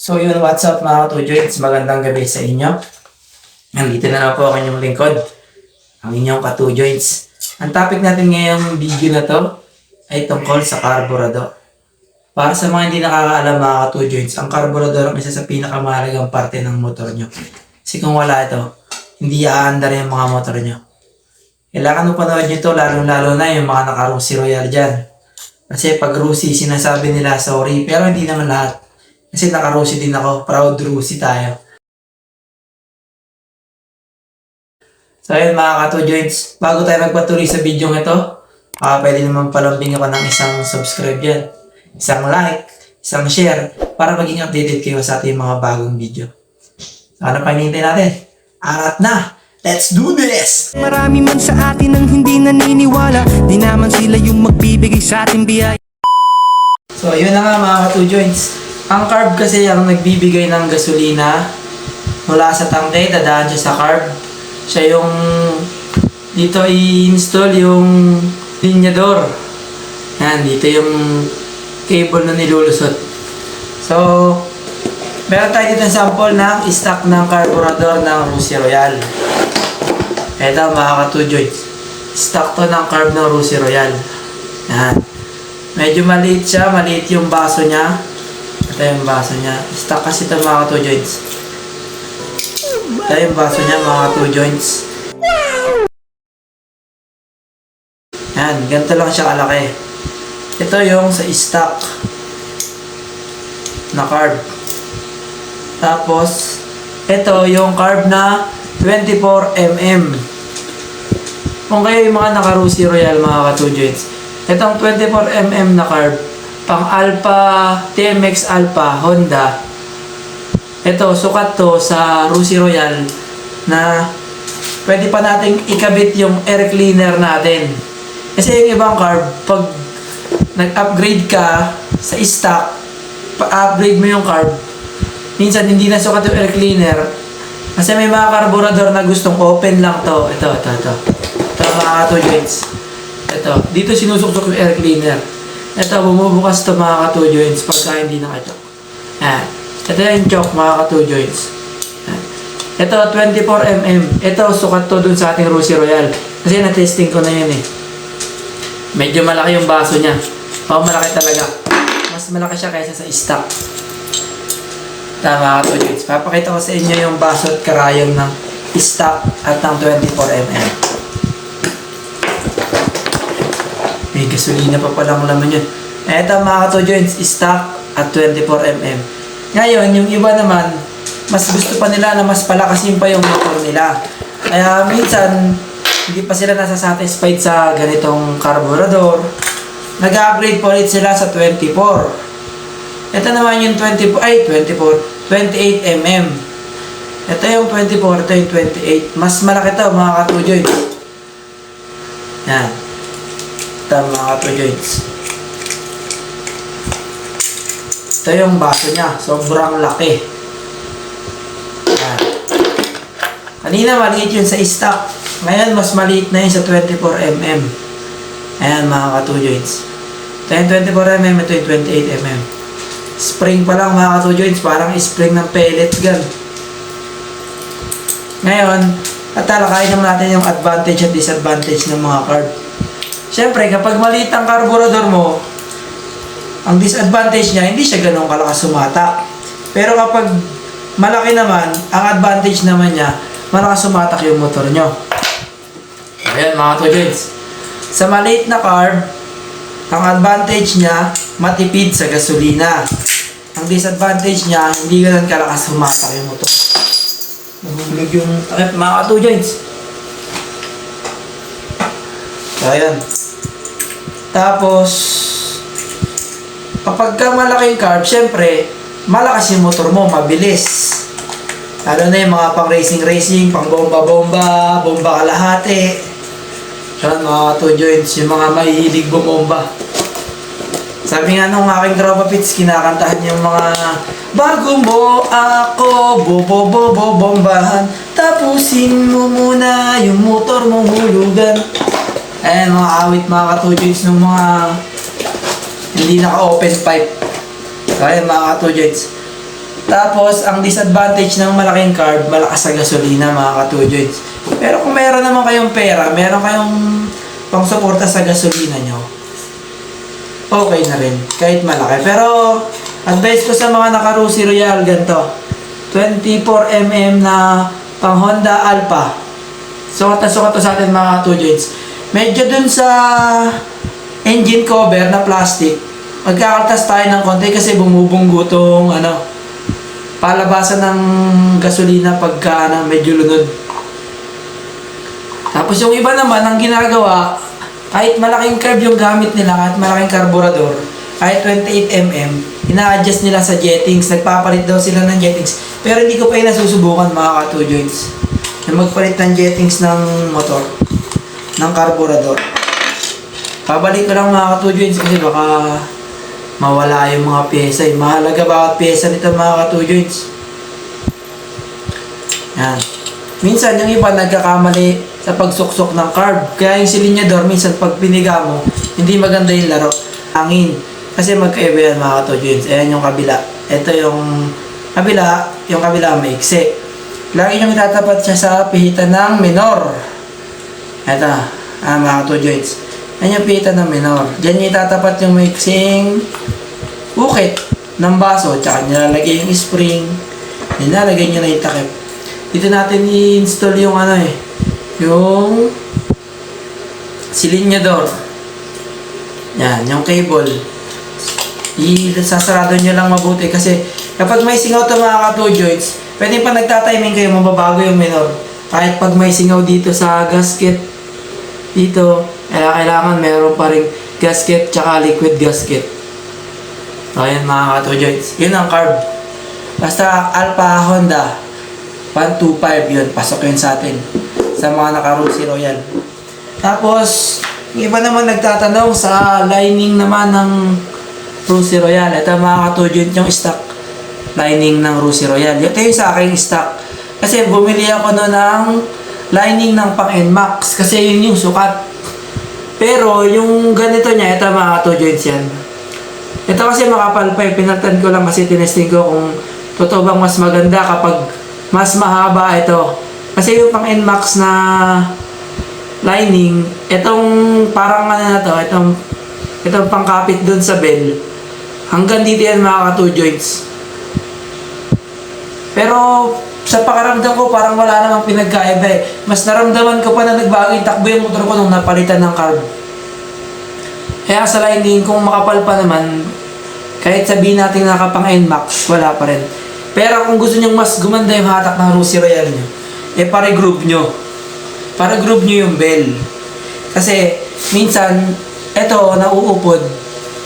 So yun, what's up mga ka-2joints? Magandang gabi sa inyo. Nandito na lang po ang inyong lingkod, ang inyong ka-2joints. Ang topic natin ngayong video na to ay tungkol sa carburetor. Para sa mga hindi nakakaalam mga ka-2joints, ang carburetor ang isa sa pinakamahalagang parte ng motor nyo. Kasi kung wala ito, hindi aandar yung mga motor nyo. Kailangan mo panood nyo ito, lalo-lalo na yung mga naka-Rusi Royale dyan. Kasi pag Rusi, sinasabi nila sorry, pero hindi naman lahat. Kasi naka-Rusi din ako. Proud Rusi tayo. So ayun mga ka-2joints. Bago tayo magpatuloy sa video ito, pwede naman palambing ako ng isang subscribe dyan. Isang like, isang share, para maging updated kayo sa ating mga bagong video. So ano pa hinihintay natin? Arat na! Let's do this! Marami man sa atin ang hindi naniniwala, di naman sila yung magbibigay sa ating biyaya. So yun na nga mga ka-2joints. Ang carb kasi ang nagbibigay ng gasolina mula sa tangke, dadaan siya sa carb. Siya yung dito i-install yung linyador. Yan, dito yung cable na nilulusot. So, meron tayo dito sample ng stock ng carburetor ng Rusi Royale. Ito mga ka-2joints. Stock to ng carb ng Rusi Royale. Yan. Medyo maliit siya, maliit yung baso niya. Ito yung baso niya. Stock kasi ito mga ka-2joints. Ito yung baso niya mga ka-2joints. Yan, ganito lang siya kalaki. Ito yung sa stock na carb. Tapos, ito yung carb na 24mm. Kung kayo yung mga naka-Rusi Royale mga ka-2joints, itong 24mm na carb, pang Alpha, TMX Alpha, Honda. Ito, sukat to sa Rusi Royale na pwede pa nating ikabit yung air cleaner natin. Kasi yung ibang carb, pag nag-upgrade ka sa stock, pa-upgrade mo yung carb, minsan hindi na sukat yung air cleaner. Kasi may mga carburetor na gustong open lang to. Ito mga ka-2joints. Ito, dito sinusuksok yung air cleaner. Ito, bumubukas ito mga ka-2joints pagka hindi naka-choke. Ayan. Ito yung choke mga ka-2joints. Ito, 24mm. Ito, sukat to dun sa ating Rusi Royale. Kasi na-testing ko na yun eh. Medyo malaki yung baso niya. Malaki talaga. Mas malaki siya kaysa sa stock. Tama ka-2joints. Papakita ko sa inyo yung baso at karayom ng stock at ng 24mm. May gasolina pa palang laman yun. Eto mga ka-2joints, stock at 24mm. Ngayon, yung iba naman, mas gusto pa nila na mas palakasin pa yung motor nila. Kaya minsan, hindi pa sila nasa-satisfied sa ganitong carburetor. Nag-upgrade po ulit sila sa 24. Ito naman yung 28mm. Ito yung 24, ito yung 28. Mas malaki to mga ka-2joints. Yan. Mga ka-2joints. Ito yung baso niya. Sobrang laki. Ayan. Kanina maliit yun sa stock. Ngayon mas maliit na yun sa 24mm. Ayan mga ka-2joints. Ito yung 24mm, ito yung 28mm. Spring pa lang mga ka-2joints. Parang spring ng pellet gun. Ngayon, tatalakayin naman natin yung advantage at disadvantage ng mga carb. Siyempre, kapag maliit ang carburetor mo, ang disadvantage niya, hindi siya ganun kalakas sumatak. Pero kapag malaki naman, ang advantage naman niya, malakas sumatak yung motor nyo. Ayan mga ka-2joints. Sa maliit na carb, ang advantage niya, matipid sa gasolina. Ang disadvantage niya, hindi ganun kalakas sumatak yung motor. Nahulog yung takip mga ka-2joints. So, ayan. Tapos, kapag ka malaking carb, syempre, malakas yung motor mo, mabilis. Lalo na yung mga pang racing, pang bomba-bomba, bomba kalahati. Yan, mga ka-2joints, yung mga mahihilig bumomba. Sabi nga nung aking tropa pits, kinakantahan yung mga bago mo ako, bombahan, tapusin mo muna yung motor mong hulugan. Ayan mga awit mga ka-2joints ng mga hindi naka-open pipe. So ayan mga ka-2joints. Tapos, ang disadvantage ng malaking carb, malakas sa gasolina mga ka-2 joints. Pero kung meron naman kayong pera, meron kayong pang-suporta sa gasolina nyo, okay na rin, kahit malaki. Pero, advice ko sa mga naka-Rusi Royal, ganito, 24mm na pang Honda Alpha. Sukat to sa atin mga ka-2 joints. Medyo dun sa engine cover na plastic, magkakaltas tayo ng konti kasi bumubunggo tong palabasan ng gasolina pagka medyo lunod. Tapos yung iba naman, ang ginagawa, kahit malaking carb yung gamit nila, kahit malaking karburador, kahit 28mm, ina-adjust nila sa jettings, nagpapalit daw sila ng jettings. Pero hindi ko pa yung nasusubukan mga ka-2 joints, na magpalit ng jettings ng motor, ng karburador. Pabalik ko lang mga ka-2 joints kasi baka mawala yung mga pyesa. Mahalaga bawat pyesa nito mga ka-2 joints. Yan. Minsan yung iba nagkakamali sa pagsuksok ng carb. Kaya yung silinyador, minsan pag piniga mo, hindi maganda yung laro. Hangin. Kasi magkaiba yan mga ka-2 joints. Ayan yung kabila. Ito yung kabila maiksi. Lagi nyo itatapat siya sa pihitan ng minor. Ito, mga ka-2 joints. Ayan yung pihitan ng minor. Diyan nyo itatapat yung maiksing ukit ng baso. Tsaka nilalagay yung spring. Nilalagay nyo na yung takip. Dito natin i-install yung yung silinyador. Yan, yung cable. Sasarado nyo lang mabuti kasi kapag may singaw ito mga ka-2 joints, pwede pa nagtatiming kayo, mababago yung minor. Kahit pag may singaw dito sa gasket, dito, kailangan meron pa rin gasket tsaka liquid gasket. So, ayan mga ka-2 joints. Yun ang carb. Basta Alpha Honda 125 yun. Pasok yun sa atin. Sa mga naka-Rusi Royal. Tapos, yung iba naman nagtatanong sa lining naman ng Rusi Royal. Ito mga ka-2 joints yung stock lining ng Rusi Royal. Ito yung sa aking stock. Kasi bumili ako no ng lining ng pang NMAX. Kasi yun yung sukat. Pero yung ganito niya, ito mga ka-2 joints yan. Ito kasi makapal pa eh. Pinaltan ko lang kasi tinesting ko kung totoo bang mas maganda kapag mas mahaba ito. Kasi yung pang NMAX na lining, itong parang itong pangkapit dun sa bell, hanggang dito yan mga ka-2 joints. Pero sa pakaramdam ko parang wala namang pinagkaiba eh. Mas naramdaman ko pa na nagbago yung takbo yung motor ko nung napalitan ng carb. Kaya sa lining, kung makapal pa naman, kahit sabihin natin nakapang NMAX, wala pa rin. Pero kung gusto nyong mas gumanda yung hatak ng Rusi Royal nyo, pare-group nyo. Pare-group nyo yung bell. Kasi, minsan, eto, nauupod,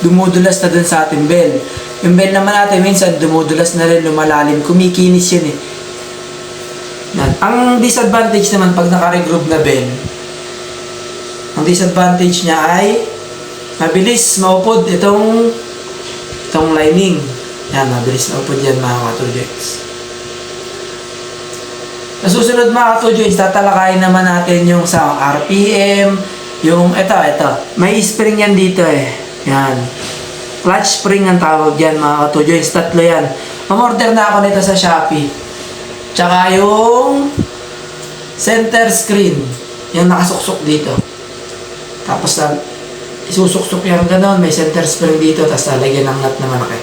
dumudulas na dun sa ating bell. Yung bell naman natin, minsan, dumudulas na rin, lumalalim, kumikinis yun eh. Ang disadvantage naman pag naka-regroup na bell, ang disadvantage niya ay mabilis maupod itong lining. Yan, mabilis maupod yan mga ka-2 joints. Sa susunod mga ka-2 joints, tatalakayin naman natin yung sa RPM, yung ito. May spring yan dito eh. Yan. Clutch spring ang tawag yan mga ka-2 joints. Tatlo yan. Mamorder na ako nito sa Shopee. Tsaka yung center screen. Yung nakasuksok dito. Tapos isusuksok yan gano'n. May center spring dito. Tapos lalagyan ng nut na malaki.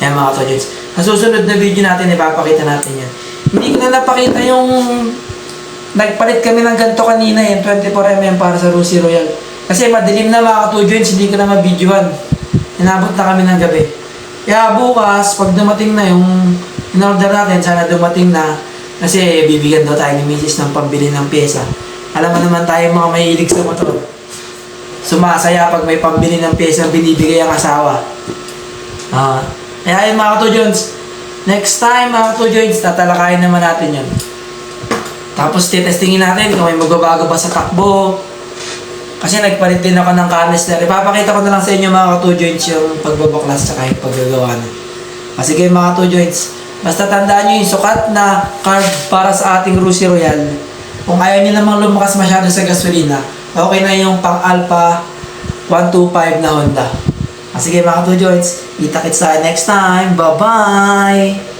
Yan mga ka-2 joints. Sa susunod na video natin, ipapakita natin yan. Hindi ko na napakita yung nagpalit kami ng ganito kanina yung 24mm para sa Rusi Royal. Kasi madilim na mga ka-2 joints, hindi ko na mabidyoan. Inabot na kami ng gabi. Kaya bukas, pag dumating na yung in-order natin, sana dumating na. Kasi bibigyan daw tayo ni Mrs. ng pambili ng pyesa. Alam mo naman tayo mga mahilig sa motor. Sumasaya pag may pambili ng pyesa binibigay ang asawa. Kaya yung mga ka-2 joints, next time mga ka-2 joints, tatalakayin naman natin yun. Tapos titestingin natin kung may magbabago pa sa takbo. Kasi nagpalit din ako ng canister. Ipapakita ko na lang sa inyo mga ka-2 joints yung pagbabaklas sa kahit paggagawa na. Kasi kayo mga ka-2 joints, basta tandaan nyo yung sukat na carb para sa ating Rusi Royal. Kung ayaw nyo namang lumakas masyado sa gasolina, okay na yung pang Alpha 125 na Honda. Sige mga ka-2 joints, kita-kits tayo next time. Bye-bye!